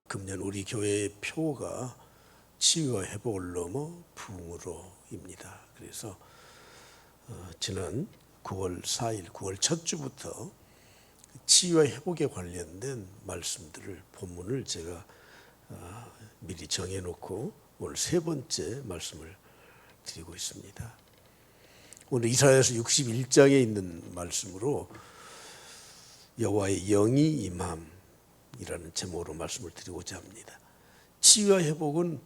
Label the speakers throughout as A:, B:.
A: 금년 우리 교회의 표가 치유와 회복을 넘어 부흥으로입니다. 그래서 지난 9월 4일, 9월 첫 주부터 치유와 회복에 관련된 말씀들을 본문을 제가 미리 정해놓고 오늘 세 번째 말씀을 드리고 있습니다. 오늘 이사야서 61장에 있는 말씀으로 여호와의 영이 임함이라는 제목으로 말씀을 드리고자 합니다. 치유와 회복은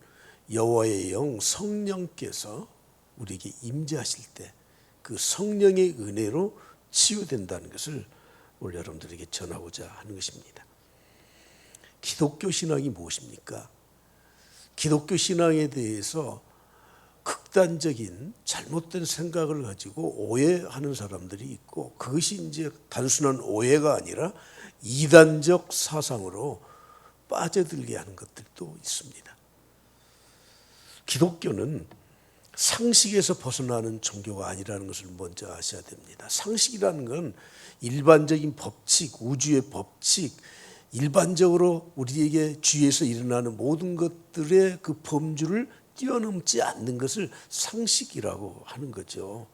A: 여호와의 영 성령께서 우리에게 임재하실 때 그 성령의 은혜로 치유된다는 것을 오늘 여러분들에게 전하고자 하는 것입니다. 기독교 신앙이 무엇입니까? 기독교 신앙에 대해서 극단적인 잘못된 생각을 가지고 오해하는 사람들이 있고, 그것이 이제 단순한 오해가 아니라 이단적 사상으로 빠져들게 하는 것들도 있습니다. 기독교는 상식에서 벗어나는 종교가 아니라는 것을 먼저 아셔야 됩니다. 상식이라는 건 일반적인 법칙, 우주의 법칙, 일반적으로 우리에게 주위에서 일어나는 모든 것들의 그 범주를 뛰어넘지 않는 것을 상식이라고 하는 거죠.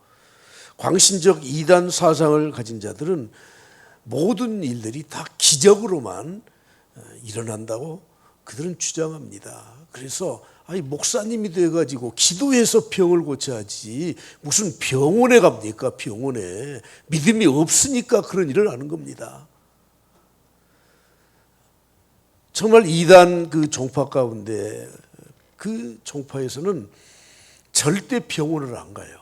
A: 광신적 이단 사상을 가진 자들은 모든 일들이 다 기적으로만 일어난다고 그들은 주장합니다. 그래서 목사님이 돼가지고 기도해서 병을 고쳐야지 무슨 병원에 갑니까? 병원에 믿음이 없으니까 그런 일을 하는 겁니다. 정말 이단 그 종파 가운데 그 종파에서는 절대 병원을 안 가요.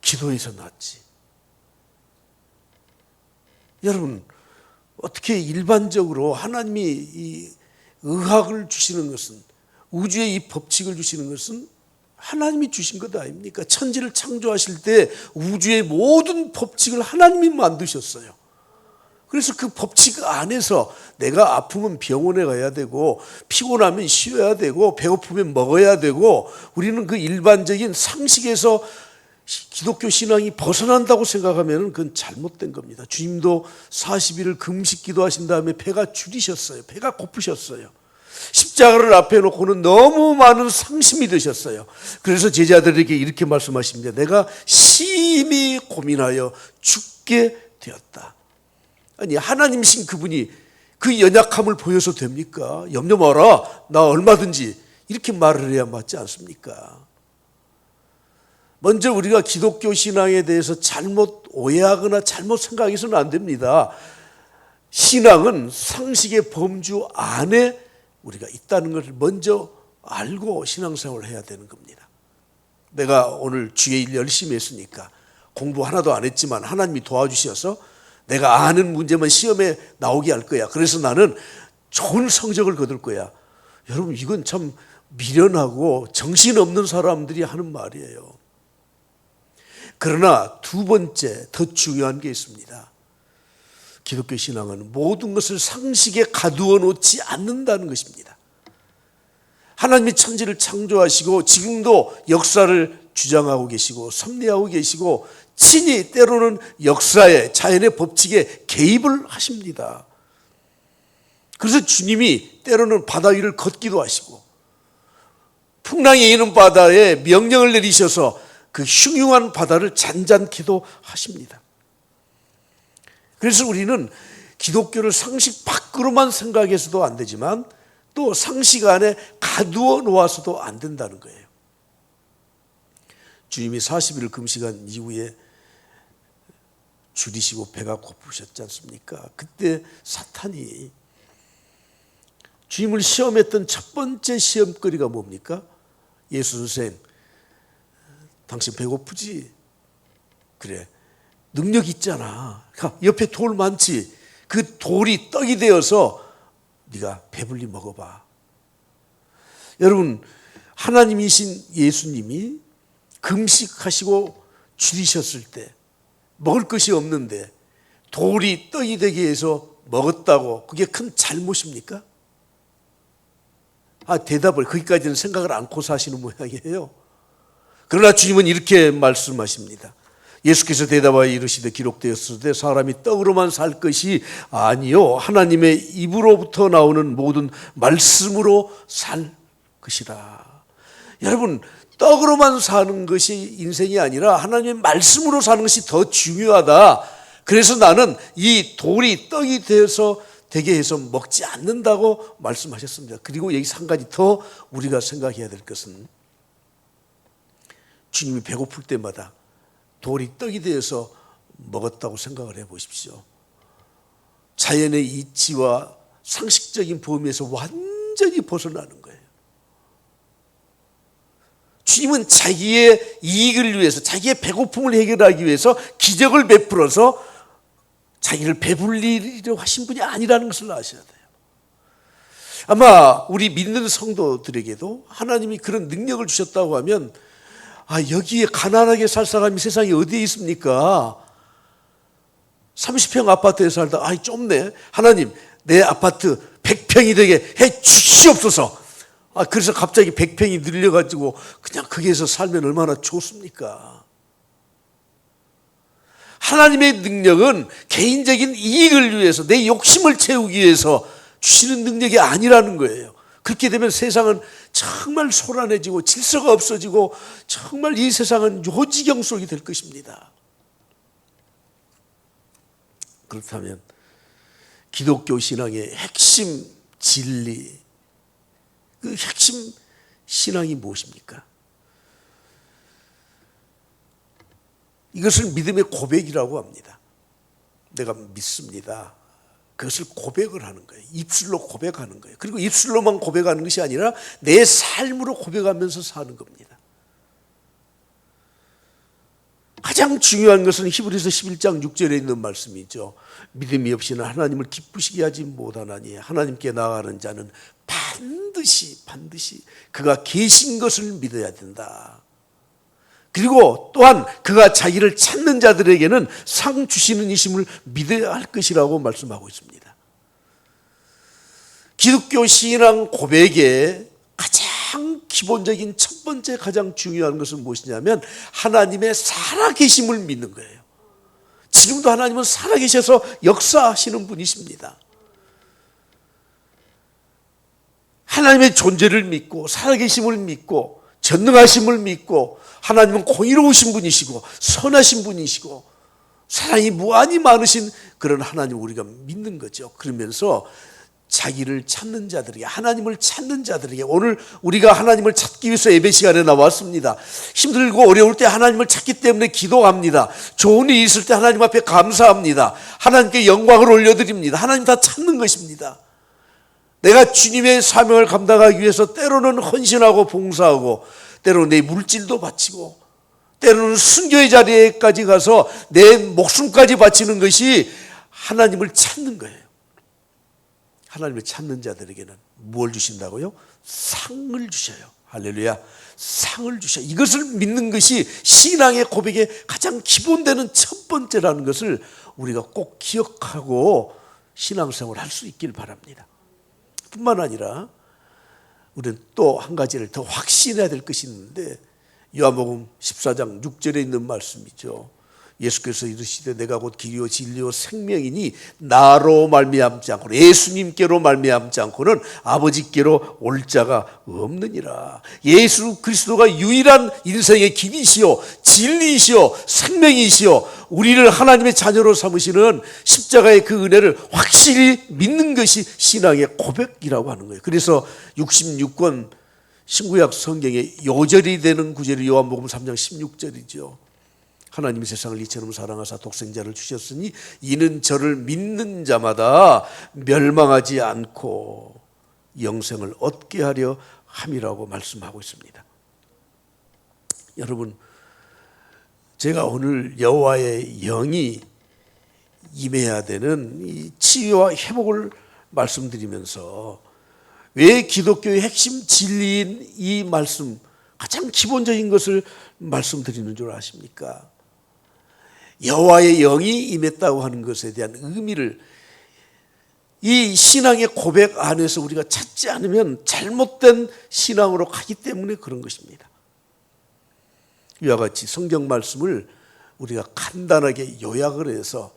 A: 기도해서 낫지. 여러분, 어떻게 일반적으로 하나님이 이 의학을 주시는 것은, 우주의 이 법칙을 주시는 것은 하나님이 주신 것 아닙니까? 천지를 창조하실 때 우주의 모든 법칙을 하나님이 만드셨어요. 그래서 그 법칙 안에서 내가 아프면 병원에 가야 되고, 피곤하면 쉬어야 되고, 배고프면 먹어야 되고, 우리는 그 일반적인 상식에서 기독교 신앙이 벗어난다고 생각하면 그건 잘못된 겁니다. 주님도 40일을 금식 기도하신 다음에 배가 줄이셨어요. 배가 고프셨어요. 십자가를 앞에 놓고는 너무 많은 상심이 드셨어요. 그래서 제자들에게 이렇게 말씀하십니다. 내가 심히 고민하여 죽게 되었다. 아니, 하나님이신 그분이 그 연약함을 보여서 됩니까? 염려 마라, 나 얼마든지, 이렇게 말을 해야 맞지 않습니까? 먼저 우리가 기독교 신앙에 대해서 잘못 오해하거나 잘못 생각해서는 안 됩니다. 신앙은 상식의 범주 안에 우리가 있다는 것을 먼저 알고 신앙생활을 해야 되는 겁니다. 내가 오늘 주의 일 열심히 했으니까, 공부 하나도 안 했지만 하나님이 도와주셔서 내가 아는 문제만 시험에 나오게 할 거야. 그래서 나는 좋은 성적을 거둘 거야. 여러분, 이건 참 미련하고 정신없는 사람들이 하는 말이에요. 그러나 두 번째, 더 중요한 게 있습니다. 기독교 신앙은 모든 것을 상식에 가두어 놓지 않는다는 것입니다. 하나님이 천지를 창조하시고 지금도 역사를 주장하고 계시고 섭리하고 계시고, 친히 때로는 역사에, 자연의 법칙에 개입을 하십니다. 그래서 주님이 때로는 바다 위를 걷기도 하시고, 풍랑이 있는 바다에 명령을 내리셔서 그 흉흉한 바다를 잔잔케도 하십니다. 그래서 우리는 기독교를 상식 밖으로만 생각해서도 안 되지만, 또 상식 안에 가두어 놓아서도 안 된다는 거예요. 주님이 40일을 금식한 이후에 줄이시고 배가 고프셨지 않습니까? 그때 사탄이 주님을 시험했던 첫 번째 시험거리가 뭡니까? 예수 선생, 당신 배고프지? 그래, 능력 있잖아. 옆에 돌 많지? 그 돌이 떡이 되어서 네가 배불리 먹어봐. 여러분, 하나님이신 예수님이 금식하시고 줄이셨을 때 먹을 것이 없는데 돌이 떡이 되게 해서 먹었다고 그게 큰 잘못입니까? 대답을 거기까지는 생각을 않고 사시는 모양이에요. 그러나 주님은 이렇게 말씀하십니다. 예수께서 대답하여 이르시되 기록되었을 때 사람이 떡으로만 살 것이 아니요 하나님의 입으로부터 나오는 모든 말씀으로 살 것이라. 여러분, 떡으로만 사는 것이 인생이 아니라 하나님의 말씀으로 사는 것이 더 중요하다. 그래서 나는 이 돌이 떡이 되게 해서 먹지 않는다고 말씀하셨습니다. 그리고 여기서 한 가지 더 우리가 생각해야 될 것은, 주님이 배고플 때마다 돌이 떡이 되어서 먹었다고 생각을 해보십시오. 자연의 이치와 상식적인 범위에서 완전히 벗어나는 거예요. 주님은 자기의 이익을 위해서, 자기의 배고픔을 해결하기 위해서 기적을 베풀어서 자기를 배불리려 하신 분이 아니라는 것을 아셔야 돼요. 아마 우리 믿는 성도들에게도 하나님이 그런 능력을 주셨다고 하면, 여기에 가난하게 살 사람이 세상에 어디에 있습니까? 30평 아파트에 살다 좁네. 하나님, 내 아파트 100평이 되게 해 주시옵소서. 그래서 갑자기 100평이 늘려가지고 그냥 거기에서 살면 얼마나 좋습니까? 하나님의 능력은 개인적인 이익을 위해서, 내 욕심을 채우기 위해서 주시는 능력이 아니라는 거예요. 그렇게 되면 세상은 정말 소란해지고 질서가 없어지고 정말 이 세상은 요지경 속이 될 것입니다. 그렇다면 기독교 신앙의 핵심 진리, 그 핵심 신앙이 무엇입니까? 이것을 믿음의 고백이라고 합니다. 내가 믿습니다. 그것을 고백을 하는 거예요. 입술로 고백하는 거예요. 그리고 입술로만 고백하는 것이 아니라 내 삶으로 고백하면서 사는 겁니다. 가장 중요한 것은 히브리서 11장 6절에 있는 말씀이죠. 믿음이 없이는 하나님을 기쁘시게 하지 못하나니 하나님께 나아가는 자는 반드시 그가 계신 것을 믿어야 된다. 그리고 또한 그가 자기를 찾는 자들에게는 상 주시는 이심을 믿어야 할 것이라고 말씀하고 있습니다. 기독교 신앙 고백의 가장 기본적인 첫 번째 가장 중요한 것은 무엇이냐면 하나님의 살아계심을 믿는 거예요. 지금도 하나님은 살아계셔서 역사하시는 분이십니다. 하나님의 존재를 믿고 살아계심을 믿고 전능하심을 믿고 하나님은 공의로우신 분이시고 선하신 분이시고 사랑이 무한히 많으신 그런 하나님을 우리가 믿는 거죠. 그러면서 자기를 찾는 자들에게, 하나님을 찾는 자들에게, 오늘 우리가 하나님을 찾기 위해서 예배 시간에 나왔습니다. 힘들고 어려울 때 하나님을 찾기 때문에 기도합니다. 좋은 일이 있을 때 하나님 앞에 감사합니다. 하나님께 영광을 올려드립니다. 하나님 다 찾는 것입니다. 내가 주님의 사명을 감당하기 위해서 때로는 헌신하고 봉사하고 때로는 내 물질도 바치고 때로는 순교의 자리에까지 가서 내 목숨까지 바치는 것이 하나님을 찾는 거예요. 하나님을 찾는 자들에게는 무엇을 주신다고요? 상을 주셔요. 할렐루야. 상을 주셔요. 이것을 믿는 것이 신앙의 고백의 가장 기본되는 첫 번째라는 것을 우리가 꼭 기억하고 신앙생활을 할 수 있길 바랍니다. 뿐만 아니라 우리는 또 한 가지를 더 확신해야 될 것이 있는데, 요한복음 14장 6절에 있는 말씀이죠. 예수께서 이르시되 내가 곧 길이요 진리요 생명이니 나로 말미암지 않고는, 예수님께로 말미암지 않고는 아버지께로 올 자가 없느니라. 예수 그리스도가 유일한 인생의 길이시요 진리이시요 생명이시요 우리를 하나님의 자녀로 삼으시는 십자가의 그 은혜를 확실히 믿는 것이 신앙의 고백이라고 하는 거예요. 그래서 66권 신구약 성경의 요절이 되는 구절이 요한복음 3장 16절이죠. 하나님이 세상을 이처럼 사랑하사 독생자를 주셨으니 이는 저를 믿는 자마다 멸망하지 않고 영생을 얻게 하려 함이라고 말씀하고 있습니다. 여러분, 제가 오늘 여호와의 영이 임해야 되는 이 치유와 회복을 말씀드리면서 왜 기독교의 핵심 진리인 이 말씀, 가장 기본적인 것을 말씀드리는 줄 아십니까? 여호와의 영이 임했다고 하는 것에 대한 의미를 이 신앙의 고백 안에서 우리가 찾지 않으면 잘못된 신앙으로 가기 때문에 그런 것입니다. 이와 같이 성경 말씀을 우리가 간단하게 요약을 해서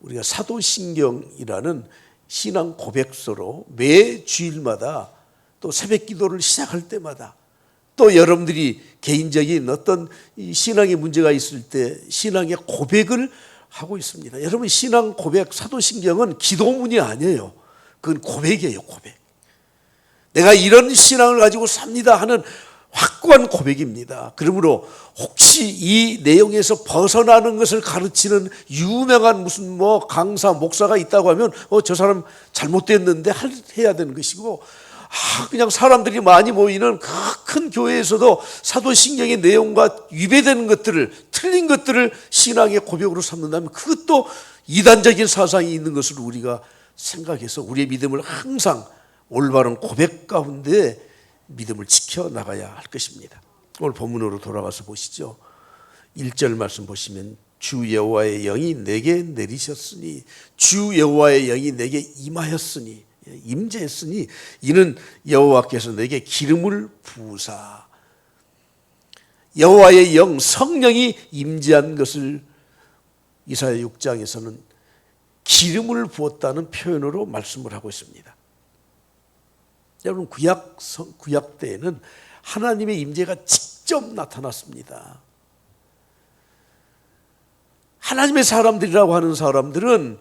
A: 우리가 사도신경이라는 신앙 고백서로 매 주일마다 또 새벽 기도를 시작할 때마다 또 여러분들이 개인적인 어떤 신앙의 문제가 있을 때 신앙의 고백을 하고 있습니다. 여러분, 신앙 고백, 사도신경은 기도문이 아니에요. 그건 고백이에요, 고백. 내가 이런 신앙을 가지고 삽니다 하는 확고한 고백입니다. 그러므로 혹시 이 내용에서 벗어나는 것을 가르치는 유명한 무슨 강사, 목사가 있다고 하면 저 사람 잘못됐는데 해야 되는 것이고, 그냥 사람들이 많이 모이는 그 큰 교회에서도 사도신경의 내용과 위배되는 것들을, 틀린 것들을 신앙의 고백으로 삼는다면 그것도 이단적인 사상이 있는 것을 우리가 생각해서 우리의 믿음을 항상 올바른 고백 가운데 믿음을 지켜나가야 할 것입니다. 오늘 본문으로 돌아가서 보시죠. 1절 말씀 보시면 주 여호와의 영이 내게 내리셨으니, 주 여호와의 영이 내게 임하였으니, 임재했으니 이는 여호와께서 내게 기름을 부으사. 여호와의 영, 성령이 임재한 것을 이사야 6장에서는 기름을 부었다는 표현으로 말씀을 하고 있습니다. 여러분, 구약 때에는 하나님의 임재가 직접 나타났습니다. 하나님의 사람들이라고 하는 사람들은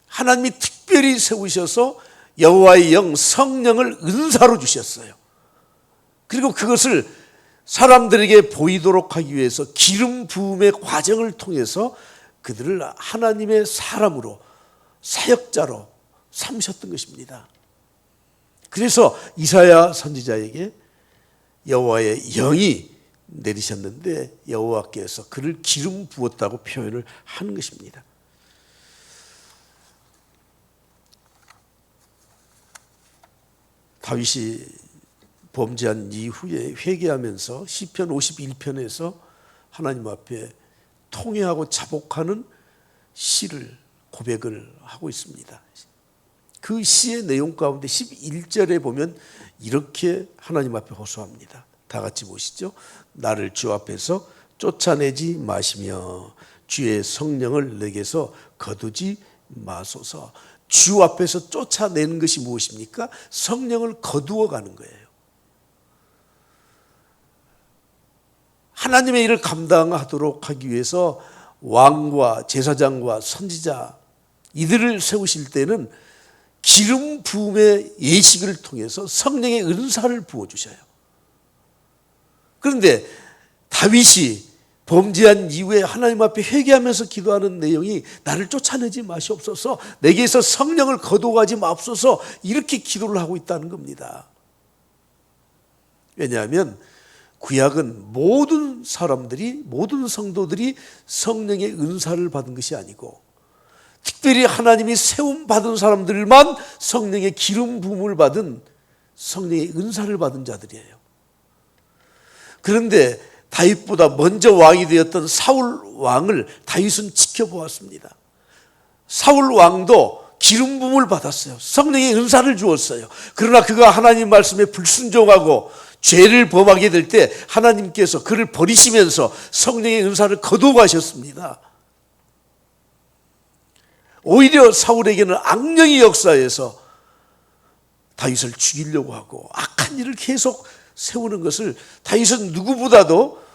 A: 하나님이 특별히 세우셔서 여호와의 영, 성령을 은사로 주셨어요. 그리고 그것을 사람들에게 보이도록 하기 위해서 기름 부음의 과정을 통해서 그들을 하나님의 사람으로, 사역자로 삼으셨던 것입니다. 그래서 이사야 선지자에게 여호와의 영이 내리셨는데 여호와께서 그를 기름 부었다고 표현을 하는 것입니다. 다윗이 범죄한 이후에 회개하면서 시편 51편에서 하나님 앞에 통회하고 자복하는 시를, 고백을 하고 있습니다. 그 시의 내용 가운데 11절에 보면 이렇게 하나님 앞에 호소합니다. 다 같이 보시죠. 나를 주 앞에서 쫓아내지 마시며 주의 성령을 내게서 거두지 마소서. 주 앞에서 쫓아내는 것이 무엇입니까? 성령을 거두어 가는 거예요. 하나님의 일을 감당하도록 하기 위해서 왕과 제사장과 선지자 이들을 세우실 때는 기름 부음의 예식을 통해서 성령의 은사를 부어주셔요. 그런데 다윗이 범죄한 이후에 하나님 앞에 회개하면서 기도하는 내용이 나를 쫓아내지 마시옵소서, 내게서 성령을 거두어가지 마옵소서, 이렇게 기도를 하고 있다는 겁니다. 왜냐하면 구약은 모든 사람들이, 모든 성도들이 성령의 은사를 받은 것이 아니고 특별히 하나님이 세움받은 사람들만 성령의 기름 부음을 받은, 성령의 은사를 받은 자들이에요. 그런데 다윗보다 먼저 왕이 되었던 사울 왕을 다윗은 지켜보았습니다. 사울 왕도 기름 부음을 받았어요. 성령의 은사를 주었어요. 그러나 그가 하나님 말씀에 불순종하고 죄를 범하게 될 때 하나님께서 그를 버리시면서 성령의 은사를 거두어 가셨습니다. 오히려 사울에게는 악령이 역사해서 다윗을 죽이려고 하고 악한 일을 계속 세우는 것을 다윗은 누구보다도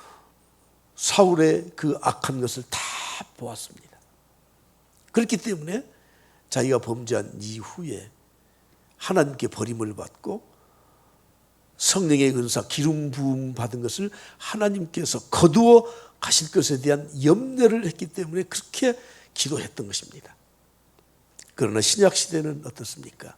A: 사울의 그 악한 것을 다 보았습니다. 그렇기 때문에 자기가 범죄한 이후에 하나님께 버림을 받고 성령의 은사, 기름 부음 받은 것을 하나님께서 거두어 가실 것에 대한 염려를 했기 때문에 그렇게 기도했던 것입니다. 그러나 신약 시대는 어떻습니까?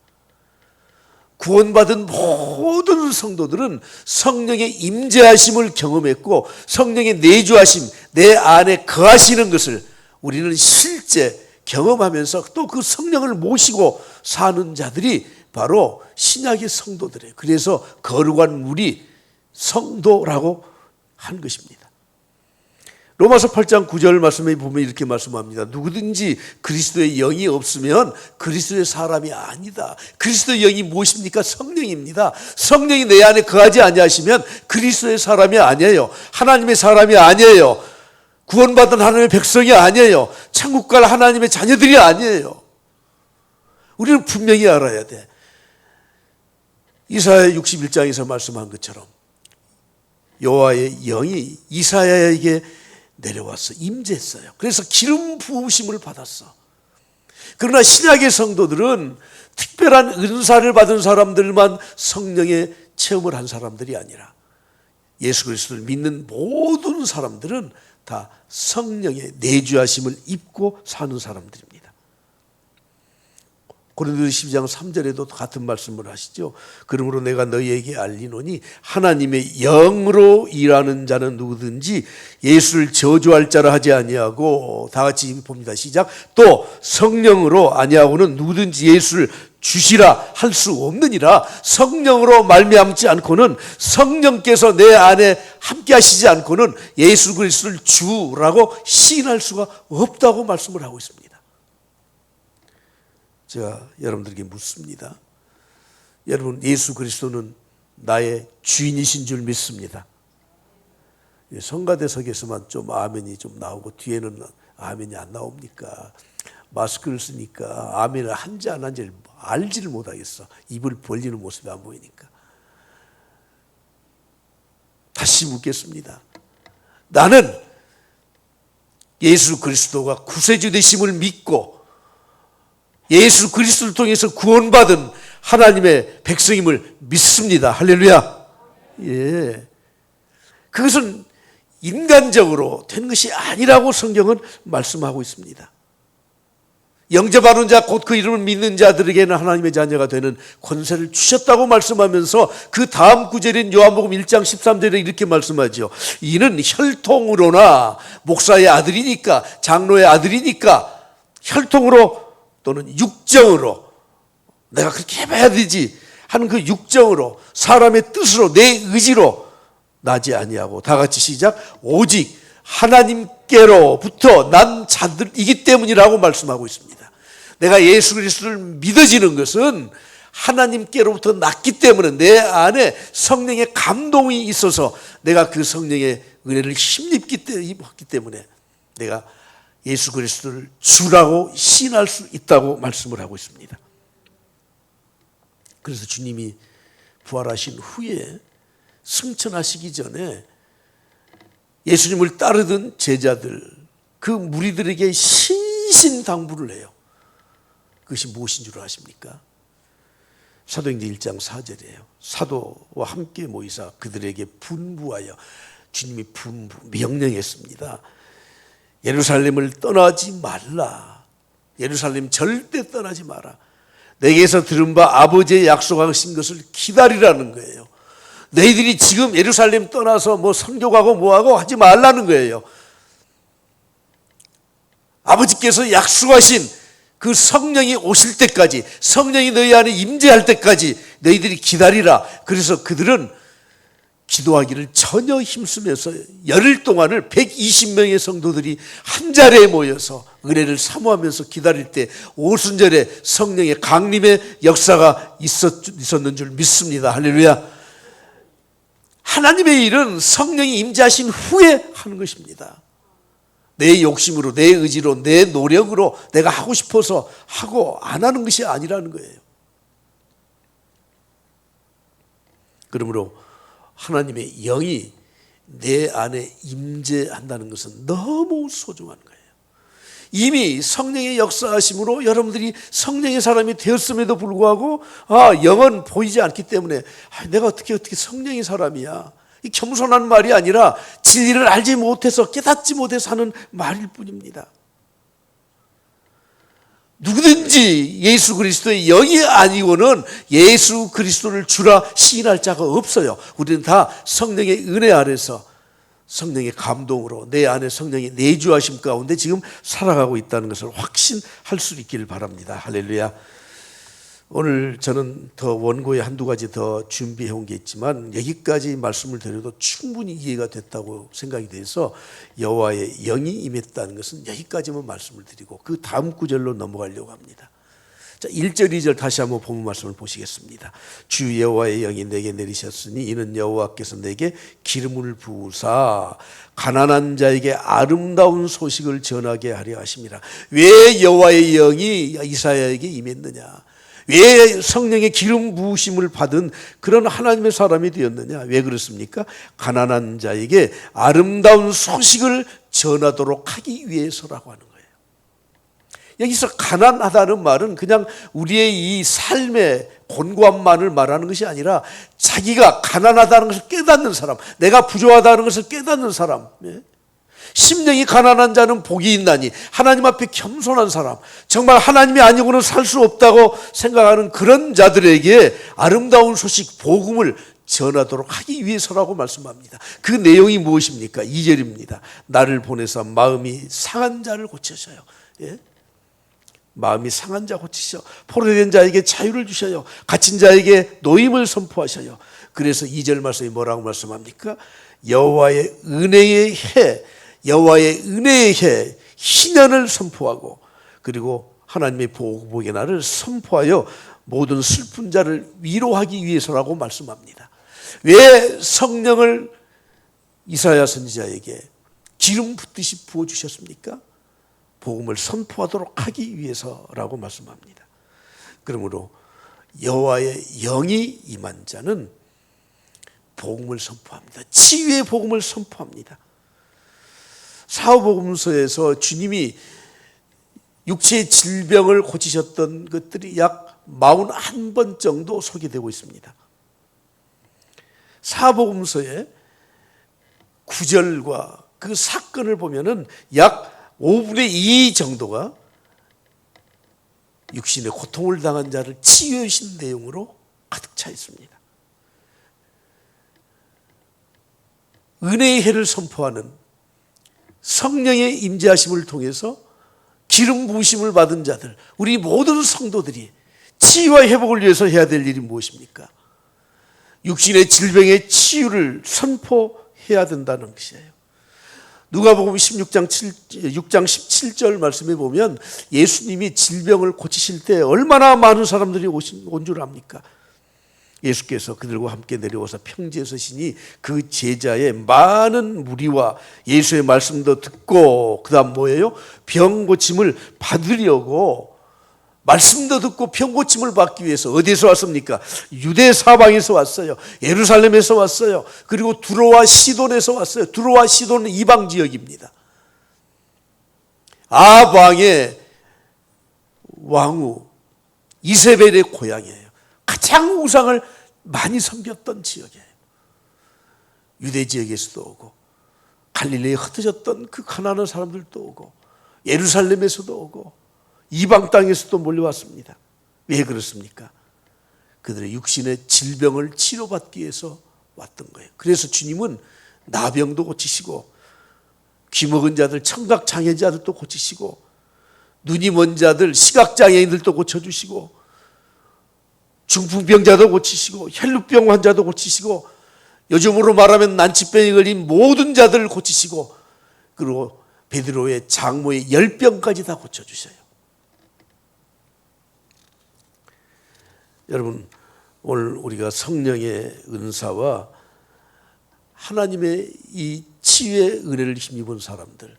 A: 구원받은 모든 성도들은 성령의 임재하심을 경험했고 성령의 내주하심, 내 안에 거하시는 것을 우리는 실제 경험하면서 또 그 성령을 모시고 사는 자들이 바로 신약의 성도들이에요. 그래서 거룩한 무리, 성도라고 한 것입니다. 로마서 8장 9절 말씀에 보면 이렇게 말씀합니다. 누구든지 그리스도의 영이 없으면 그리스도의 사람이 아니다. 그리스도의 영이 무엇입니까? 성령입니다. 성령이 내 안에 거하지 아니하시면 그리스도의 사람이 아니에요. 하나님의 사람이 아니에요. 구원받은 하나님의 백성이 아니에요. 천국 갈 하나님의 자녀들이 아니에요. 우리는 분명히 알아야 돼. 이사야 61장에서 말씀한 것처럼 여호와의 영이 이사야에게 내려와서 임재했어요. 그래서 기름 부으심을 받았어. 그러나 신약의 성도들은 특별한 은사를 받은 사람들만 성령의 체험을 한 사람들이 아니라 예수 그리스도를 믿는 모든 사람들은 다 성령의 내주하심을 입고 사는 사람들입니다. 고린도서 12장 3절에도 같은 말씀을 하시죠. 그러므로 내가 너희에게 알리노니 하나님의 영으로 일하는 자는 누구든지 예수를 저주할 자라 하지 아니하고, 다 같이 봅니다. 시작. 또 성령으로 아니하고는 누구든지 예수를 주시라 할 수 없느니라. 성령으로 말미암지 않고는, 성령께서 내 안에 함께 하시지 않고는 예수 그리스도를 주라고 시인할 수가 없다고 말씀을 하고 있습니다. 제가 여러분들에게 묻습니다. 여러분, 예수 그리스도는 나의 주인이신 줄 믿습니다. 성가대석에서만 좀 아멘이 좀 나오고 뒤에는 아멘이 안 나옵니까? 마스크를 쓰니까 아멘을 한지 안 한지 알지를 못하겠어. 입을 벌리는 모습이 안 보이니까. 다시 묻겠습니다. 나는 예수 그리스도가 구세주 되심을 믿고 예수 그리스도를 통해서 구원받은 하나님의 백성임을 믿습니다. 할렐루야. 예. 그것은 인간적으로 된 것이 아니라고 성경은 말씀하고 있습니다. 영접하는 자, 곧 그 이름을 믿는 자들에게는 하나님의 자녀가 되는 권세를 주셨다고 말씀하면서 그 다음 구절인 요한복음 1장 13절에 이렇게 말씀하죠. 이는 혈통으로나 목사의 아들이니까, 장로의 아들이니까 혈통으로 또는 육정으로, 내가 그렇게 해봐야 되지 하는 그 육정으로, 사람의 뜻으로, 내 의지로 나지 아니하고, 다 같이 시작. 오직 하나님께로부터 난 자들이기 때문이라고 말씀하고 있습니다. 내가 예수 그리스도를 믿어지는 것은 하나님께로부터 났기 때문에, 내 안에 성령의 감동이 있어서 내가 그 성령의 은혜를 힘입기 때문에 내가 예수 그리스도를 주라고 시인할 수 있다고 말씀을 하고 있습니다. 그래서 주님이 부활하신 후에 승천하시기 전에 예수님을 따르던 제자들, 그 무리들에게 신신당부를 해요. 그것이 무엇인 줄 아십니까? 사도행전 1장 4절이에요. 사도와 함께 모이사 그들에게 분부하여, 주님이 명령했습니다. 예루살렘을 떠나지 말라. 예루살렘 절대 떠나지 마라. 내게서 들은 바 아버지의 약속하신 것을 기다리라는 거예요. 너희들이 지금 예루살렘 떠나서 뭐 선교 가고 뭐하고 하지 말라는 거예요. 아버지께서 약속하신 그 성령이 오실 때까지, 성령이 너희 안에 임재할 때까지 너희들이 기다리라. 그래서 그들은 기도하기를 전혀 힘쓰면서 열흘 동안을 120명의 성도들이 한 자리에 모여서 은혜를 사모하면서 기다릴 때 오순절에 성령의 강림의 역사가 있었는 줄 믿습니다. 할렐루야. 하나님의 일은 성령이 임재하신 후에 하는 것입니다. 내 욕심으로, 내 의지로, 내 노력으로 내가 하고 싶어서 하고 안 하는 것이 아니라는 거예요. 그러므로 하나님의 영이 내 안에 임재한다는 것은 너무 소중한 거예요. 이미 성령의 역사하심으로 여러분들이 성령의 사람이 되었음에도 불구하고 영은 보이지 않기 때문에 내가 어떻게 성령의 사람이야, 이 겸손한 말이 아니라 진리를 알지 못해서, 깨닫지 못해서 하는 말일 뿐입니다. 누구든지 예수 그리스도의 영이 아니고는 예수 그리스도를 주라 시인할 자가 없어요. 우리는 다 성령의 은혜 아래서 성령의 감동으로 내 안에 성령의 내주하심 가운데 지금 살아가고 있다는 것을 확신할 수 있기를 바랍니다. 할렐루야. 오늘 저는 더 원고에 한두 가지 더 준비해 온 게 있지만 여기까지 말씀을 드려도 충분히 이해가 됐다고 생각이 돼서 여호와의 영이 임했다는 것은 여기까지만 말씀을 드리고 그 다음 구절로 넘어가려고 합니다. 자, 1절 2절 다시 한번 본문 말씀을 보시겠습니다. 주 여호와의 영이 내게 내리셨으니 이는 여호와께서 내게 기름을 부으사 가난한 자에게 아름다운 소식을 전하게 하려 하심이라. 왜 여호와의 영이 이사야에게 임했느냐? 왜 성령의 기름 부으심을 받은 그런 하나님의 사람이 되었느냐? 왜 그렇습니까? 가난한 자에게 아름다운 소식을 전하도록 하기 위해서라고 하는 거예요. 여기서 가난하다는 말은 그냥 우리의 이 삶의 곤고함만을 말하는 것이 아니라 자기가 가난하다는 것을 깨닫는 사람, 내가 부족하다는 것을 깨닫는 사람, 심령이 가난한 자는 복이 있나니 하나님 앞에 겸손한 사람, 정말 하나님이 아니고는 살 수 없다고 생각하는 그런 자들에게 아름다운 소식, 복음을 전하도록 하기 위해서라고 말씀합니다. 그 내용이 무엇입니까? 2절입니다. 나를 보내서 마음이 상한 자를 고치셔요. 예? 마음이 상한 자 고치셔, 포로된 자에게 자유를 주셔요, 갇힌 자에게 노임을 선포하셔요. 그래서 2절 말씀이 뭐라고 말씀합니까? 여호와의 은혜의 해, 여호와의 은혜의 해 희년을 선포하고, 그리고 하나님의 복의 날을 선포하여 모든 슬픈 자를 위로하기 위해서라고 말씀합니다. 왜 성령을 이사야 선지자에게 기름 붓듯이 부어주셨습니까? 복음을 선포하도록 하기 위해서라고 말씀합니다. 그러므로 여호와의 영이 임한 자는 복음을 선포합니다. 치유의 복음을 선포합니다. 사도복음서에서 주님이 육체의 질병을 고치셨던 것들이 약 41번 정도 소개되고 있습니다. 사도복음서의 9절과 그 사건을 보면은 약 5분의 2 정도가 육신의 고통을 당한 자를 치유해 주신 내용으로 가득 차 있습니다. 은혜의 해를 선포하는 성령의 임재하심을 통해서 기름 부으심을 받은 자들, 우리 모든 성도들이 치유와 회복을 위해서 해야 될 일이 무엇입니까? 육신의 질병의 치유를 선포해야 된다는 것이에요. 누가복음 6장 17절 말씀에 보면 예수님이 질병을 고치실 때 얼마나 많은 사람들이 온 줄 압니까? 예수께서 그들과 함께 내려와서 평지에 서시니 그 제자의 많은 무리와 예수의 말씀도 듣고, 그 다음 뭐예요? 병 고침을 받으려고, 말씀도 듣고 병 고침을 받기 위해서 어디서 왔습니까? 유대 사방에서 왔어요. 예루살렘에서 왔어요. 그리고 두로와 시돈에서 왔어요. 두로와 시돈은 이방 지역입니다. 아방의 왕후 이세벨의 고향이에요. 가장 우상을 많이 섬겼던 지역이에요. 유대 지역에서도 오고, 갈릴리에 흩어졌던 그 가난한 사람들도 오고, 예루살렘에서도 오고, 이방 땅에서도 몰려왔습니다. 왜 그렇습니까? 그들의 육신의 질병을 치료받기 위해서 왔던 거예요. 그래서 주님은 나병도 고치시고, 귀 먹은 자들, 청각 장애자들도 고치시고, 눈이 먼 자들, 시각 장애인들도 고쳐주시고, 중풍병자도 고치시고, 혈루병 환자도 고치시고, 요즘으로 말하면 난치병에 걸린 모든 자들을 고치시고, 그리고 베드로의 장모의 열병까지 다 고쳐주셔요. 여러분, 오늘 우리가 성령의 은사와 하나님의 이 치유의 은혜를 힘입은 사람들,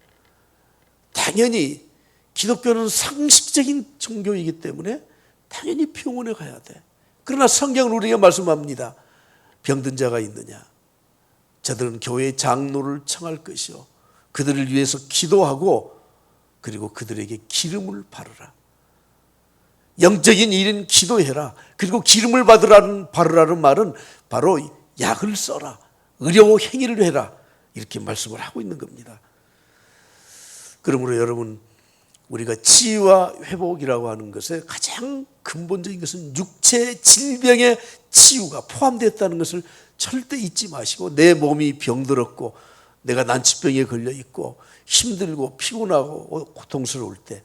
A: 당연히 기독교는 상식적인 종교이기 때문에 당연히 병원에 가야 돼. 그러나 성경은 우리에게 말씀합니다. 병든 자가 있느냐? 저들은 교회의 장로를 청할 것이요, 그들을 위해서 기도하고, 그리고 그들에게 기름을 바르라. 영적인 일은 기도해라. 그리고 기름을 바르라는 말은 바로 약을 써라, 의료 행위를 해라, 이렇게 말씀을 하고 있는 겁니다. 그러므로 여러분, 우리가 치유와 회복이라고 하는 것에 가장 근본적인 것은 육체 질병의 치유가 포함되었다는 것을 절대 잊지 마시고, 내 몸이 병들었고 내가 난치병에 걸려 있고 힘들고 피곤하고 고통스러울 때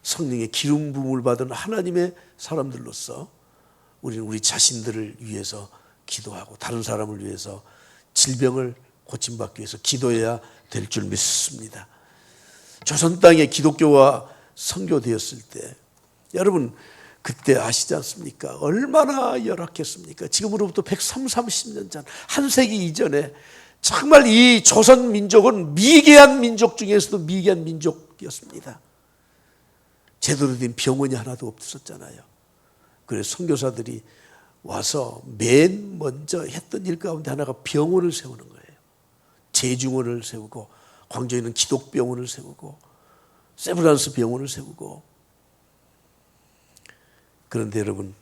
A: 성령의 기름 부음을 받은 하나님의 사람들로서 우리는 우리 자신들을 위해서 기도하고, 다른 사람을 위해서 질병을 고침받기 위해서 기도해야 될 줄 믿습니다. 조선 땅에 기독교가 선교되었을 때 여러분 그때 아시지 않습니까? 얼마나 열악했습니까? 지금으로부터 130년 전, 한 세기 이전에 정말 이 조선 민족은 미개한 민족 중에서도 미개한 민족이었습니다. 제대로 된 병원이 하나도 없었잖아요. 그래서 선교사들이 와서 맨 먼저 했던 일 가운데 하나가 병원을 세우는 거예요. 제중원을 세우고, 광주에 있는 기독병원을 세우고, 세브란스 병원을 세우고. 그런데 여러분,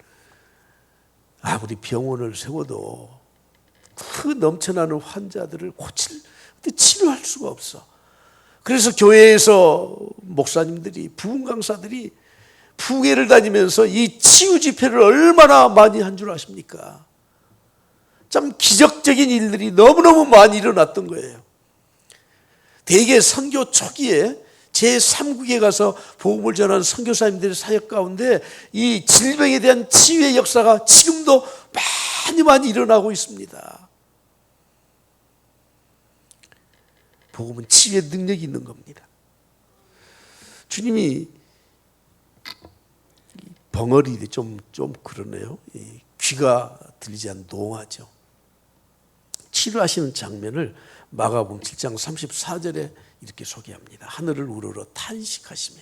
A: 아무리 병원을 세워도 그 넘쳐나는 환자들을 치료할 수가 없어. 그래서 교회에서 목사님들이, 부흥 강사들이 부계를 다니면서 이 치유 집회를 얼마나 많이 한 줄 아십니까? 참 기적적인 일들이 너무너무 많이 일어났던 거예요. 대개 선교 초기에 제3국에 가서 복음을 전하는 선교사님들의 사역 가운데 이 질병에 대한 치유의 역사가 지금도 많이 일어나고 있습니다. 복음은 치유의 능력이 있는 겁니다. 주님이 벙어리 좀 그러네요. 귀가 들리지 않는 농하죠. 치료하시는 장면을 마가복음 7장 34절에 이렇게 소개합니다. 하늘을 우러러 탄식하시며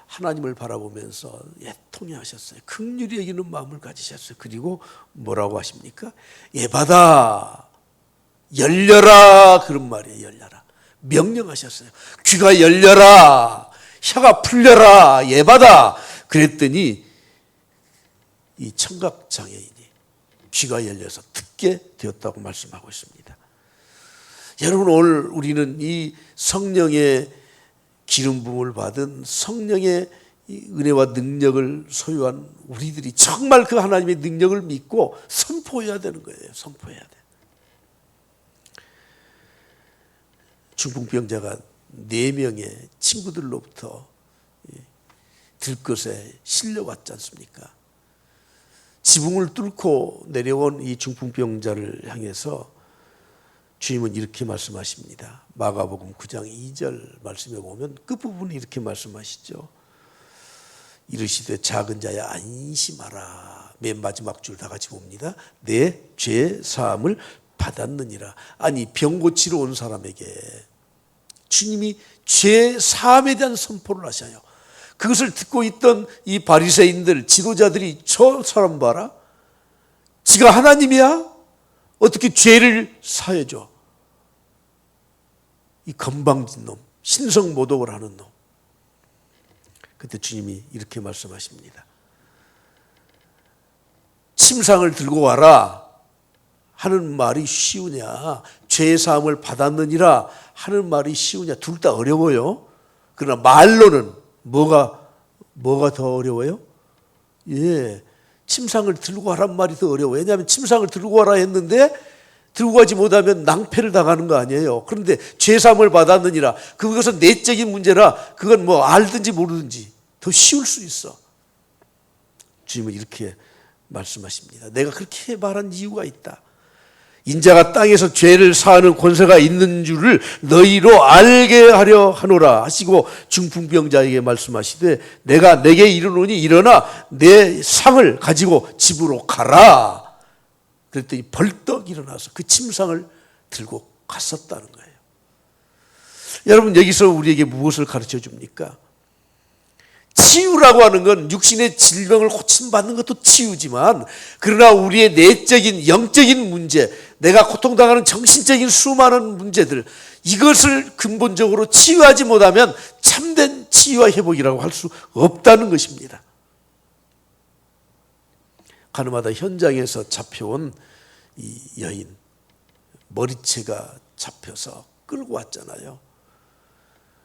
A: 하나님을 바라보면서 애통해 하셨어요. 긍휼히 여기는 마음을 가지셨어요. 그리고 뭐라고 하십니까? 예받아 열려라, 그런 말이에요. 열려라. 명령하셨어요. 귀가 열려라, 혀가 풀려라, 예받아. 그랬더니 이 청각장애인이 귀가 열려서 듣게 되었다고 말씀하고 있습니다. 여러분, 오늘 우리는 이 성령의 기름 부음을 받은 성령의 은혜와 능력을 소유한 우리들이 정말 그 하나님의 능력을 믿고 선포해야 되는 거예요. 선포해야 돼. 중풍병자가 4명의 친구들로부터 들것에 실려왔지 않습니까? 지붕을 뚫고 내려온 이 중풍병자를 향해서 주님은 이렇게 말씀하십니다. 마가복음 9장 2절 말씀에 보면 끝부분에 이렇게 말씀하시죠. 이르시되 작은 자야 안심하라. 맨 마지막 줄 다 같이 봅니다. 내 죄 사함을 받았느니라. 아니, 병 고치러 온 사람에게 주님이 죄 사함에 대한 선포를 하셔요. 그것을 듣고 있던 이 바리새인들, 지도자들이 저 사람 봐라, 지가 하나님이야? 어떻게 죄를 사해줘? 이 건방진 놈, 신성모독을 하는 놈. 그때 주님이 이렇게 말씀하십니다. 침상을 들고 와라 하는 말이 쉬우냐, 죄 사함을 받았느니라 하는 말이 쉬우냐, 둘 다 어려워요. 그러나 말로는 뭐가 더 어려워요? 침상을 들고 와란 말이 더 어려워요. 왜냐하면 침상을 들고 와라 했는데 들고 가지 못하면 낭패를 당하는 거 아니에요. 그런데 죄사함을 받았느니라, 그것은 내적인 문제라 그건 뭐 알든지 모르든지 더 쉬울 수 있어. 주님은 이렇게 말씀하십니다. 내가 그렇게 말한 이유가 있다. 인자가 땅에서 죄를 사하는 권세가 있는 줄을 너희로 알게 하려 하노라 하시고 중풍병자에게 말씀하시되 내가 내게 이르노니 일어나 내 상을 가지고 집으로 가라. 그랬더니 벌떡 일어나서 그 침상을 들고 갔었다는 거예요. 여러분, 여기서 우리에게 무엇을 가르쳐 줍니까? 치유라고 하는 건 육신의 질병을 고침받는 것도 치유지만, 그러나 우리의 내적인 영적인 문제, 내가 고통당하는 정신적인 수많은 문제들, 이것을 근본적으로 치유하지 못하면 참된 치유와 회복이라고 할 수 없다는 것입니다. 가늠하다 현장에서 잡혀온 이 여인, 머리채가 잡혀서 끌고 왔잖아요.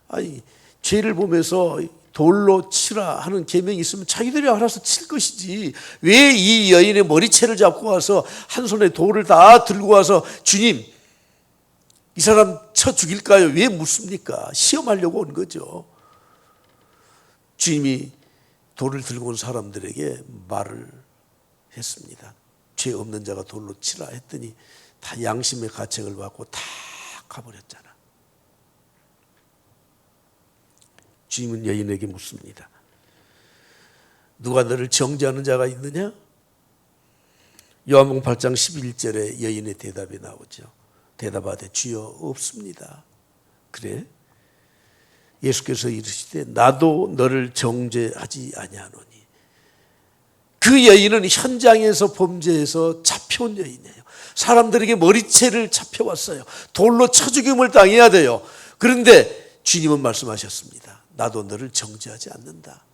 A: 아니, 죄를 보면서 돌로 치라 하는 계명이 있으면 자기들이 알아서 칠 것이지, 왜 이 여인의 머리채를 잡고 와서 한 손에 돌을 다 들고 와서 주님, 이 사람 쳐 죽일까요? 왜 묻습니까? 시험하려고 온 거죠. 주님이 돌을 들고 온 사람들에게 말을 했습니다. 죄 없는 자가 돌로 치라 했더니 다 양심의 가책을 받고 다 가버렸잖아. 주님은 여인에게 묻습니다. 누가 너를 정죄하는 자가 있느냐? 요한복음 8장 11절에 여인의 대답이 나오죠. 대답하되 주여 없습니다. 그래? 예수께서 이르시되 나도 너를 정죄하지 아니하노니. 그 여인은 현장에서 범죄해서 잡혀온 여인이에요. 사람들에게 머리채를 잡혀왔어요. 돌로 쳐 죽임을 당해야 돼요. 그런데 주님은 말씀하셨습니다. 나도 너를 정죄하지 않는다.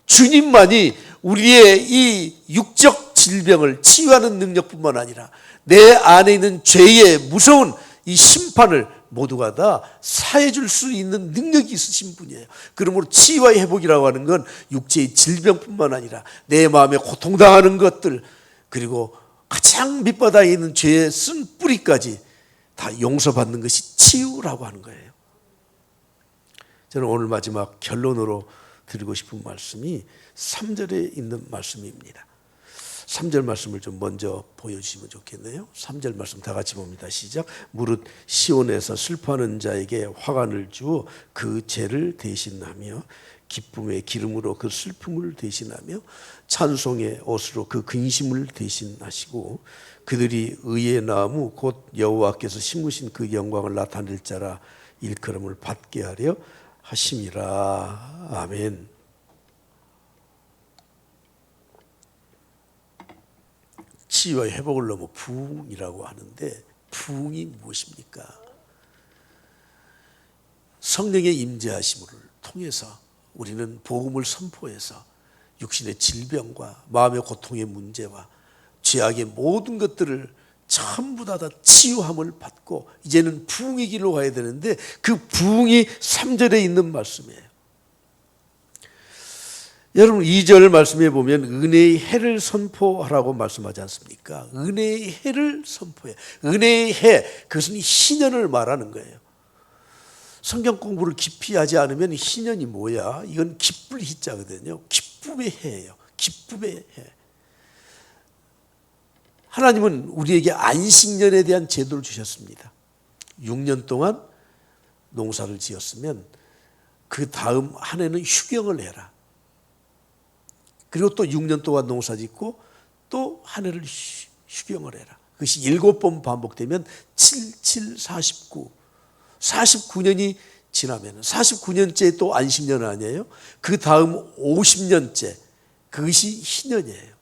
A: 주님만이 우리의 이 육적 질병을 치유하는 능력뿐만 아니라 내 안에 있는 죄의 무서운 이 심판을 모두가 다 사해 줄 수 있는 능력이 있으신 분이에요. 그러므로 치유와 회복이라고 하는 건 육체의 질병뿐만 아니라 내 마음에 고통당하는 것들, 그리고 가장 밑바닥에 있는 죄의 쓴 뿌리까지 다 용서받는 것이 치유라고 하는 거예요. 저는 오늘 마지막 결론으로 드리고 싶은 말씀이 3절에 있는 말씀입니다. 3절 말씀을 좀 먼저 보여주시면 좋겠네요. 3절 말씀 다 같이 봅니다. 시작. 무릇 시온에서 슬퍼하는 자에게 화관을 주어 그 죄를 대신하며 기쁨의 기름으로 그 슬픔을 대신하며 찬송의 옷으로 그 근심을 대신하시고 그들이 의의 나무 곧 여호와께서 심으신 그 영광을 나타낼 자라 일컬음을 받게 하려 하심이라. 아멘. 치유와 회복을 넘어 부흥이라고 하는데, 부흥이 무엇입니까? 성령의 임재하심을 통해서 우리는 복음을 선포해서 육신의 질병과 마음의 고통의 문제와 죄악의 모든 것들을 전부 다 치유함을 받고 이제는 부흥의 길로 가야 되는데, 그 부흥이 3절에 있는 말씀이에요. 여러분 2절 말씀에 보면 은혜의 해를 선포하라고 말씀하지 않습니까? 은혜의 해를 선포해. 은혜의 해, 그것은 희년을 말하는 거예요. 성경 공부를 깊이 하지 않으면 희년이 뭐야? 이건 기쁠 희자거든요. 기쁨의 해예요. 기쁨의 해. 하나님은 우리에게 안식년에 대한 제도를 주셨습니다. 6년 동안 농사를 지었으면 그 다음 한 해는 휴경을 해라. 그리고 또 6년 동안 농사 짓고 또 한 해를 휴경을 해라. 그것이 7번 반복되면 7, 7, 49. 49년이 지나면 49년째 또 안식년 아니에요? 그 다음 50년째, 그것이 희년이에요.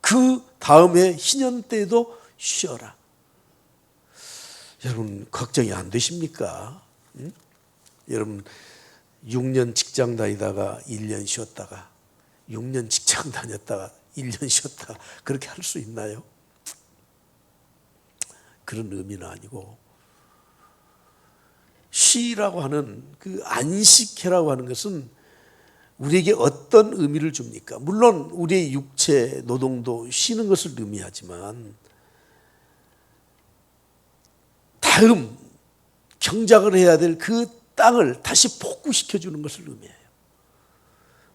A: 그 다음에 희년 때도 쉬어라. 여러분 걱정이 안 되십니까? 응? 여러분 6년 직장 다니다가 1년 쉬었다가 6년 직장 다녔다가 1년 쉬었다가 그렇게 할 수 있나요? 그런 의미는 아니고, 쉬라고 하는 그 안식해라고 하는 것은 우리에게 어떤 의미를 줍니까? 물론 우리의 육체 노동도 쉬는 것을 의미하지만 다음 경작을 해야 될 그 땅을 다시 복구시켜 주는 것을 의미해요.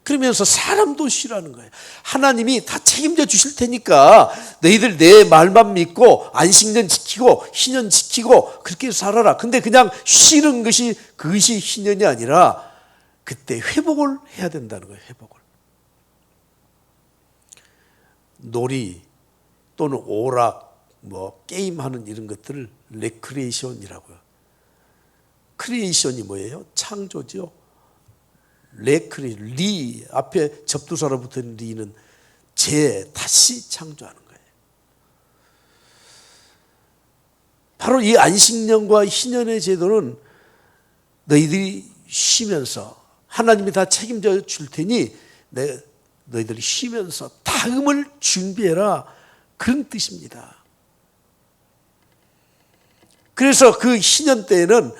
A: 그러면서 사람도 쉬라는 거예요. 하나님이 다 책임져 주실 테니까 너희들 내 말만 믿고 안식년 지키고 희년 지키고 그렇게 살아라. 근데 그냥 쉬는 것이 그것이 희년이 아니라 그때 회복을 해야 된다는 거예요. 회복을. 놀이 또는 오락, 게임하는 이런 것들을 레크리에이션이라고요. 크리에이션이 뭐예요? 창조죠. 리 앞에 접두사로 붙은 리는 다시 창조하는 거예요. 바로 이 안식년과 희년의 제도는 너희들이 쉬면서 하나님이 다 책임져 줄 테니 너희들이 쉬면서 다음을 준비해라, 그런 뜻입니다. 그래서 그 희년 때에는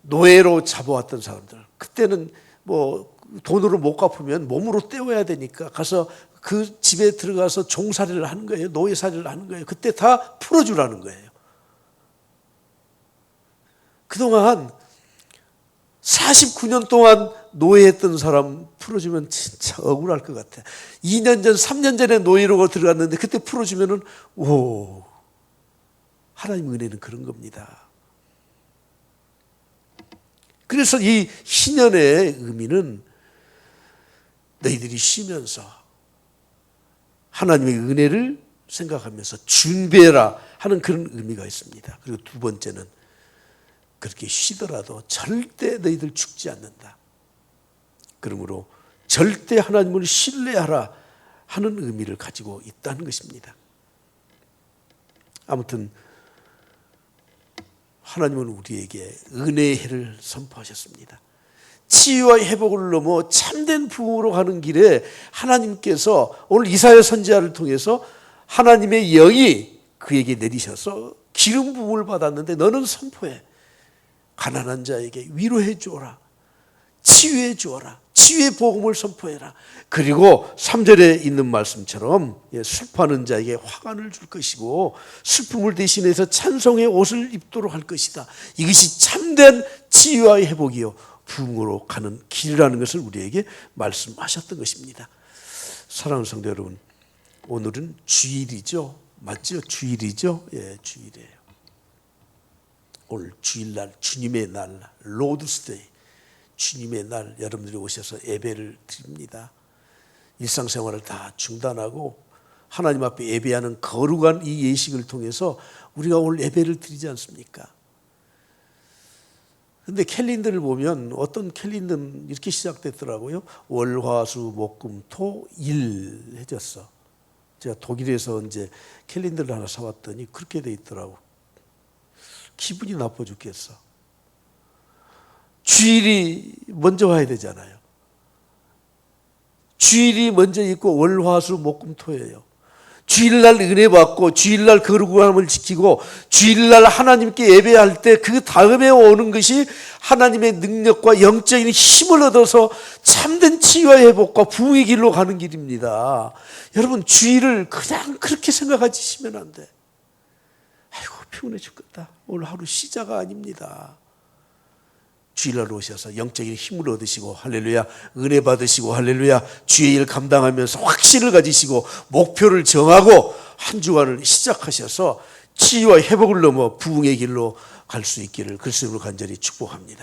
A: 노예로 잡아왔던 사람들, 그때는 돈으로 못 갚으면 몸으로 때워야 되니까 가서 그 집에 들어가서 종살이를 하는 거예요. 노예살이를 하는 거예요. 그때 다 풀어주라는 거예요. 그동안 49년 동안 노예했던 사람 풀어주면 진짜 억울할 것 같아. 2년 전, 3년 전에 노예로 들어갔는데 그때 풀어주면은, 오, 하나님 은혜는 그런 겁니다. 그래서 이 희년의 의미는 너희들이 쉬면서 하나님의 은혜를 생각하면서 준비해라 하는 그런 의미가 있습니다. 그리고 두 번째는 그렇게 쉬더라도 절대 너희들 죽지 않는다. 그러므로 절대 하나님을 신뢰하라 하는 의미를 가지고 있다는 것입니다. 아무튼 하나님은 우리에게 은혜의 해를 선포하셨습니다. 치유와 회복을 넘어 참된 부흥으로 가는 길에 하나님께서 오늘 이사야 선지자를 통해서 하나님의 영이 그에게 내리셔서 기름 부음을 받았는데 너는 선포해. 가난한 자에게 위로해 주어라. 치유해 주어라. 치유의 복음을 선포해라. 그리고 3절에 있는 말씀처럼 슬퍼하는 자에게 화관을 줄 것이고 슬픔을 대신해서 찬송의 옷을 입도록 할 것이다. 이것이 참된 치유와 회복이요 부흥으로 가는 길이라는 것을 우리에게 말씀하셨던 것입니다. 사랑하는 성도 여러분, 오늘은 주일이죠. 맞죠? 주일이죠? 예, 주일이에요. 오늘 주일날, 주님의 날, 로드스데이, 주님의 날 여러분들이 오셔서 예배를 드립니다. 일상생활을 다 중단하고 하나님 앞에 예배하는 거룩한 이 예식을 통해서 우리가 오늘 예배를 드리지 않습니까? 근데 캘린더를 보면 어떤 캘린더는 이렇게 시작됐더라고요. 월, 화, 수, 목, 금, 토, 일 해졌어. 제가 독일에서 이제 캘린더를 하나 사왔더니 그렇게 돼 있더라고. 기분이 나빠 죽겠어. 주일이 먼저 와야 되잖아요. 주일이 먼저 있고 월, 화, 수, 목, 금, 토예요. 주일날 은혜 받고 주일날 거룩함을 지키고 주일날 하나님께 예배할 때 그 다음에 오는 것이 하나님의 능력과 영적인 힘을 얻어서 참된 치유와 회복과 부흥의 길로 가는 길입니다. 여러분 주일을 그냥 그렇게 생각하시면 안 돼. 아이고 피곤해 죽겠다. 오늘 하루 시자가 아닙니다. 주일날 오셔서 영적인 힘을 얻으시고 할렐루야 은혜 받으시고 할렐루야 주의 일 감당하면서 확신을 가지시고 목표를 정하고 한 주간을 시작하셔서 치유와 회복을 넘어 부흥의 길로 갈 수 있기를 그리스도로 간절히 축복합니다.